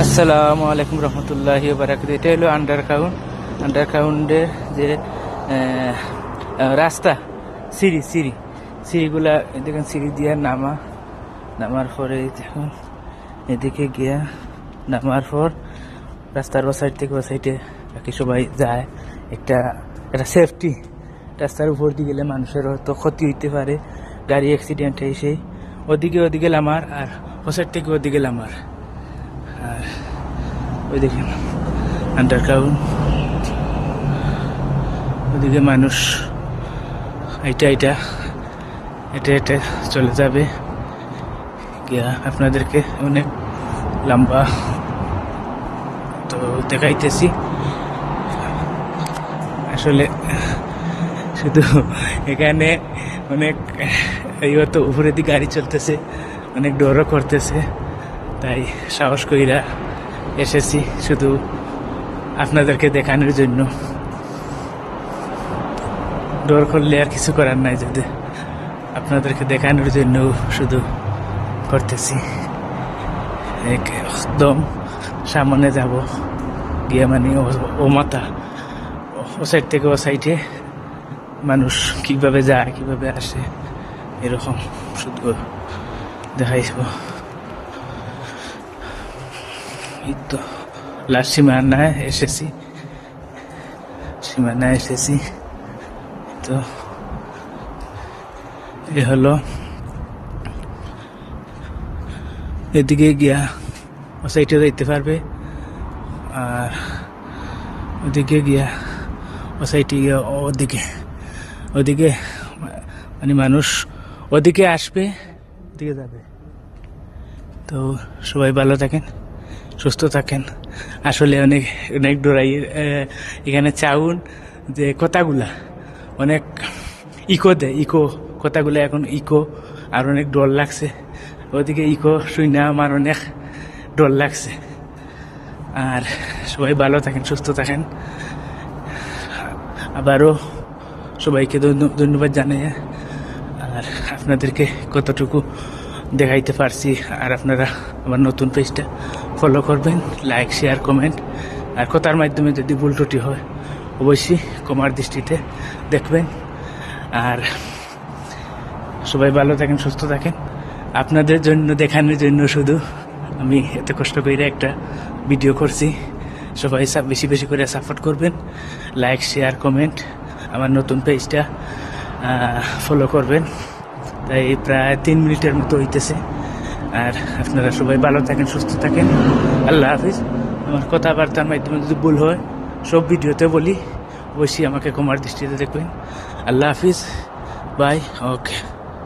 আসসালামু আলাইকুম রহমতুল্লাহি বারাকাতুহু। এটা হলো আন্ডারগ্রাউন্ডের যে রাস্তা, সিঁড়িগুলা দেখেন, সিঁড়ি দিয়ে নামার পরে দেখুন এদিকে গিয়া নামার পর রাস্তার ও সাইড থেকে ও সাইডে বাকি সবাই যায়। একটা সেফটি, রাস্তার উপর দিয়ে গেলে মানুষের হয়তো ক্ষতি হইতে পারে, গাড়ি অ্যাক্সিডেন্ট হয়েছে, ওদিকে লামার আর ও সাইড থেকে ওদিকে লামার। আর ওই দেখেন আন্ডারগ্রাউন্ড, ওদিকে মানুষ এটা চলে যাবে গিয়া। আপনাদেরকে অনেক লম্বা তো দেখাইতেছি। আসলে শুধু এখানে অনেক তো উপরের দিকে গাড়ি চলতেছে, অনেক ডরও করতেছে, তাই সাহস কইরা এসেছি শুধু আপনাদেরকে দেখানোর জন্য। ডর করলে আর কিছু করার নাই, যদি আপনাদেরকে দেখানোর জন্য শুধু করতেছি। একদম সামনে যাব গিয়ে, মানে ও মাথা ও সাইড থেকে ও সাইডে মানুষ কিভাবে যায় কিভাবে আসে এরকম শুধু দেখাইব। এই তো লাস্ট সীমানায় এসেছি। তো এ হলো এদিকে গিয়া ও সাইডে যাইতে পারবে, আর ওদিকে গিয়া ও সাইডে গিয়া ওদিকে মানে মানুষ ওদিকে আসবে, ওদিকে যাবে। তো সবাই ভালো থাকেন, সুস্থ থাকেন। আসলে অনেক ডরাই এখানে চাউন যে কথাগুলা অনেক ইকো কথাগুলো এখন আর অনেক ডর লাগছে। ওদিকে শুই না, আমার অনেক ডর লাগছে। আর সবাই ভালো থাকেন, সুস্থ থাকেন। আবারও সবাইকে ধন্যবাদ জানাই। আর আপনাদেরকে কতটুকু দেখাইতে পারছি, আর আপনারা আমার নতুন পেজটা ফলো করবেন, লাইক শেয়ার কমেন্ট। আর কথার মাধ্যমে যদি ভুল ত্রুটি হয় অবশ্যই ক্ষমার দৃষ্টিতে দেখবেন। আর সবাই ভালো থাকেন, সুস্থ থাকেন। আপনাদের জন্য দেখানোর জন্য শুধু আমি এত কষ্ট করে একটা ভিডিও করছি। সবাই বেশি করে সাপোর্ট করবেন, লাইক শেয়ার কমেন্ট, আমার নতুন পেজটা ফলো করবেন। তাই প্রায় 3 মিনিটের মতো হইতেছে। আর আপনারা সবাই ভালো থাকেন, সুস্থ থাকেন। আল্লাহ হাফিজ। আমার কথাবার্তার মাধ্যমে যদি ভুল হয়, সব ভিডিওতে বলি, অবশ্যই আমাকে ক্ষমার দৃষ্টিতে দেখবেন। আল্লাহ হাফিজ, বাই, ওকে।